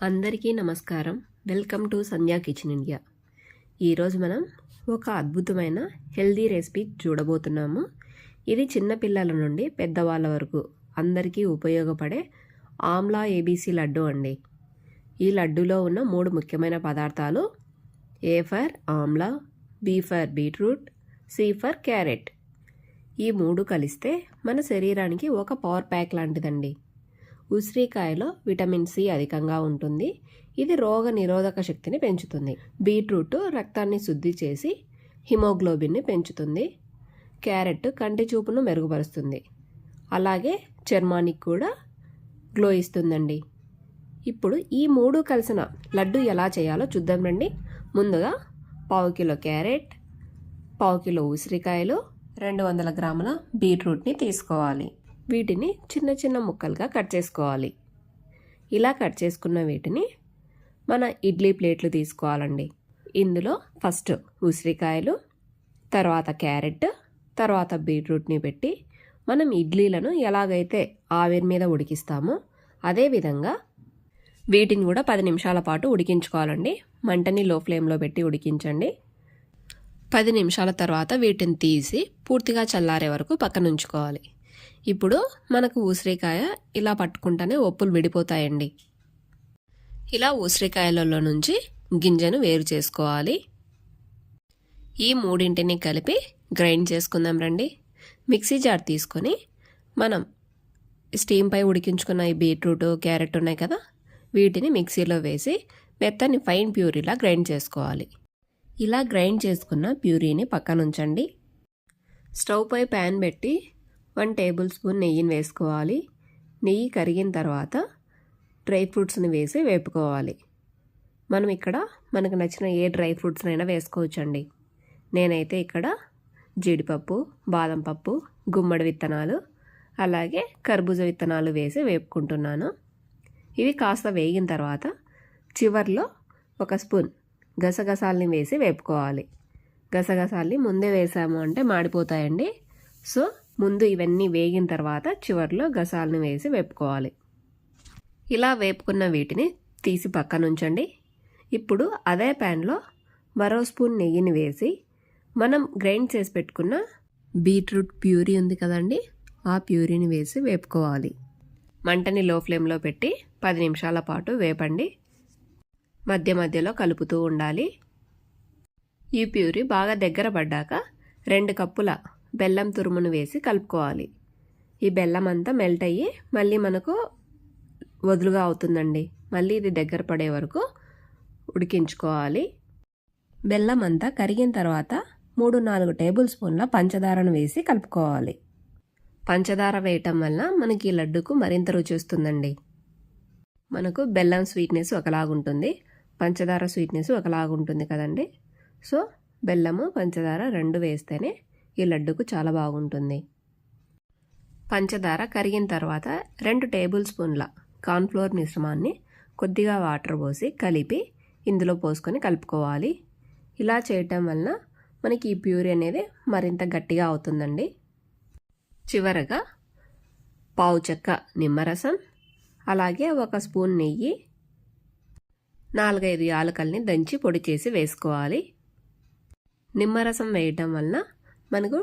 అందరికీ నమస్కారం. Welcome to Sandhya kitchen India. ఈరోజు మనం ఒక అద్భుతమైన హెల్దీ రెసిపీ చూడబోతున్నాము. ఇది చిన్నపిల్లల నుండి పెద్దవాళ్ళ వరకు అందరికీ ఉపయోగపడే ఆమ్లా ఏబీసీ లడ్డు అండి. ఈ లడ్డూలో ఉన్న 3 ముఖ్యమైన పదార్థాలు A for amla, B for beetroot, C for carrot. ఈ 3 కలిస్తే మన శరీరానికి ఒక పవర్ ప్యాక్ లాంటిదండి. ఉసిరికాయలో విటమిన్ సి అధికంగా ఉంటుంది. ఇది రోగ నిరోధక శక్తిని పెంచుతుంది. బీట్రూట్ రక్తాన్ని శుద్ధి చేసి హిమోగ్లోబిన్ని పెంచుతుంది. క్యారెట్ కంటి చూపును మెరుగుపరుస్తుంది. అలాగే చర్మానికి కూడా గ్లో ఇస్తుందండి. ఇప్పుడు ఈ 3 కలిసిన లడ్డు ఎలా చేయాలో చూద్దాం రండి. ముందుగా 1/2 కిలో క్యారెట్, 1/2 కిలో ఉసిరికాయలు, 200 గ్రాముల బీట్రూట్ని తీసుకోవాలి. వీటిని చిన్న చిన్న ముక్కలుగా కట్ చేసుకోవాలి. ఇలా కట్ చేసుకున్న వీటిని మన ఇడ్లీ ప్లేట్లు తీసుకోవాలండి. ఇందులో ఫస్ట్ ఉసిరికాయలు, తర్వాత క్యారెట్, తర్వాత బీట్రూట్ని పెట్టి మనం ఇడ్లీలను ఎలాగైతే ఆవిరి మీద ఉడికిస్తామో అదేవిధంగా వీటిని కూడా 10 నిమిషాల పాటు ఉడికించుకోవాలండి. మంటని లో ఫ్లేమ్లో పెట్టి ఉడికించండి. 10 నిమిషాల తర్వాత వీటిని తీసి పూర్తిగా చల్లారే వరకు పక్కన ఉంచుకోవాలి. ఇప్పుడు మనకు ఉసిరికాయ ఇలా పట్టుకుంటేనే ఒప్పులు విడిపోతాయండి. ఇలా ఉసిరికాయలలో నుంచి గింజను వేరు చేసుకోవాలి. ఈ 3ని కలిపి గ్రైండ్ చేసుకుందాం రండి. మిక్సీ జార్ తీసుకొని మనం స్టీమ్పై ఉడికించుకున్న ఈ బీట్రూట్, క్యారెట్ ఉన్నాయి కదా, వీటిని మిక్సీలో వేసి మెత్తని ఫైన్ ప్యూరీలా గ్రైండ్ చేసుకోవాలి. ఇలా గ్రైండ్ చేసుకున్న ప్యూరీని పక్కన ఉంచండి. స్టవ్ పై ప్యాన్ పెట్టి 1 టేబుల్ స్పూన్ నెయ్యిని వేసుకోవాలి. నెయ్యి కరిగిన తర్వాత డ్రై ఫ్రూట్స్ని వేసి వేపుకోవాలి. మనం ఇక్కడ మనకు నచ్చిన ఏ డ్రై ఫ్రూట్స్నైనా వేసుకోవచ్చండి. నేనైతే ఇక్కడ జీడిపప్పు, బాదం పప్పు, గుమ్మడి విత్తనాలు, అలాగే కర్బూజ విత్తనాలు వేసి వేపుకుంటున్నాను. ఇవి కాస్త వేగిన తర్వాత చివర్లో 1 స్పూన్ గసగసాలని వేసి వేపుకోవాలి. గసగసాలని ముందే వేసాము అంటే మాడిపోతాయండి. సో ముందు ఇవన్నీ వేగిన తర్వాత చివర్లో గసాలను వేసి వేపుకోవాలి. ఇలా వేపుకున్న వీటిని తీసి పక్కన ఉంచండి. ఇప్పుడు అదే ప్యాన్లో మరో స్పూన్ నెయ్యిని వేసి మనం గ్రైండ్ చేసి పెట్టుకున్న బీట్రూట్ ప్యూరీ ఉంది కదండి, ఆ ప్యూరీని వేసి వేపుకోవాలి. మంటని లో ఫ్లేమ్లో పెట్టి 10 నిమిషాల పాటు వేపండి. మధ్య మధ్యలో కలుపుతూ ఉండాలి. ఈ ప్యూరీ బాగా దగ్గర పడ్డాక 2 కప్పుల బెల్లం తురుమును వేసి కలుపుకోవాలి. ఈ బెల్లం అంతా మెల్ట్ అయ్యి మళ్ళీ మనకు వదులుగా అవుతుందండి. మళ్ళీ ఇది దగ్గర పడే వరకు ఉడికించుకోవాలి. బెల్లం అంతా కరిగిన తర్వాత 3-4 టేబుల్ స్పూన్ల పంచదారను వేసి కలుపుకోవాలి. పంచదార వేయటం వల్ల మనకి ఈ లడ్డుకు మరింత రుచి వస్తుందండి. మనకు బెల్లం స్వీట్నెస్ ఒకలాగుంటుంది, పంచదార స్వీట్నెస్ ఒకలాగుంటుంది కదండి. సో బెల్లము పంచదార 2 వేస్తేనే ఈ లడ్డుకు చాలా బాగుంటుంది. పంచదార కరిగిన తర్వాత 2 టేబుల్ స్పూన్ల కార్న్ఫ్లోర్ మిశ్రమాన్ని కొద్దిగా వాటర్ పోసి కలిపి ఇందులో పోసుకొని కలుపుకోవాలి. ఇలా చేయటం వలన మనకి ఈ ప్యూరీ అనేది మరింత గట్టిగా అవుతుందండి. చివరగా 1/2 చెక్క నిమ్మరసం, అలాగే 1 స్పూన్ నెయ్యి, 4-5 యాలకుల్ని దంచి పొడి చేసి వేసుకోవాలి. నిమ్మరసం వేయటం వలన మనకు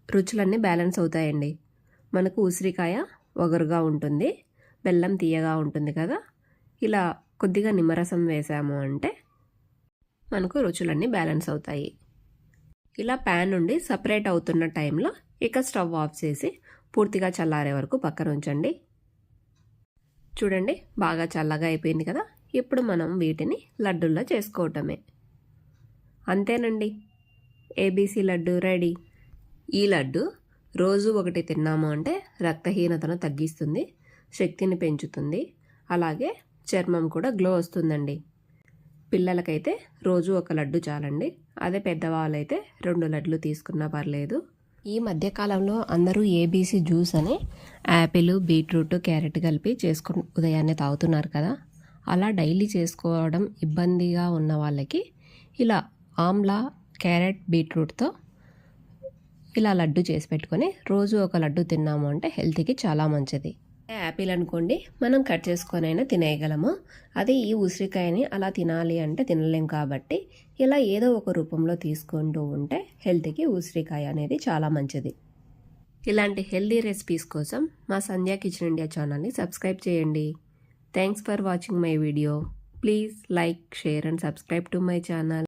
రుచులన్నీ బ్యాలెన్స్ అవుతాయండి. మనకు ఉసిరికాయ ఒగరుగా ఉంటుంది, బెల్లం తీయగా ఉంటుంది కదా. ఇలా కొద్దిగా నిమ్మరసం వేసాము అంటే మనకు రుచులన్నీ బ్యాలెన్స్ అవుతాయి. ఇలా ప్యాన్ నుండి సపరేట్ అవుతున్న టైంలో ఇక స్టవ్ ఆఫ్ చేసి పూర్తిగా చల్లారే వరకు పక్కన ఉంచండి. చూడండి, బాగా చల్లగా అయిపోయింది కదా. ఇప్పుడు మనం వీటిని లడ్డూల్లో చేసుకోవటమే. అంతేనండి, ఏబీసీ లడ్డు రెడీ. ఈ లడ్డు రోజు 1 తిన్నాము అంటే రక్తహీనతను తగ్గిస్తుంది, శక్తిని పెంచుతుంది, అలాగే చర్మం కూడా గ్లో వస్తుందండి. పిల్లలకైతే రోజు 1 లడ్డు చాలండి. అదే పెద్దవాళ్ళైతే 2 లడ్లు తీసుకున్నా పర్లేదు. ఈ మధ్యకాలంలో అందరూ ఏబీసీ జ్యూస్ అని యాపిల్, బీట్రూట్, క్యారెట్ కలిపి చేసుకుని ఉదయాన్నే తాగుతున్నారు కదా. అలా డైలీ చేసుకోవడం ఇబ్బందిగా ఉన్న వాళ్ళకి ఇలా ఆమ్లా, క్యారెట్, బీట్రూట్తో ఇలా లడ్డు చేసి పెట్టుకొని రోజు 1 లడ్డు తిన్నాము అంటే హెల్త్కి చాలా మంచిది. యాపిల్ అనుకోండి, మనం కట్ చేసుకొనైనా తినేయగలము. అదే ఈ ఉసిరికాయని అలా తినాలి అంటే తినలేం కాబట్టి ఇలా ఏదో ఒక రూపంలో తీసుకుంటూ ఉంటే హెల్త్కి ఉసిరికాయ అనేది చాలా మంచిది. ఇలాంటి హెల్దీ రెసిపీస్ కోసం మా సంధ్యా కిచెన్ ఇండియా ఛానల్ని సబ్స్క్రైబ్ చేయండి. Thanks for watching my video. Please like, share and subscribe to my channel.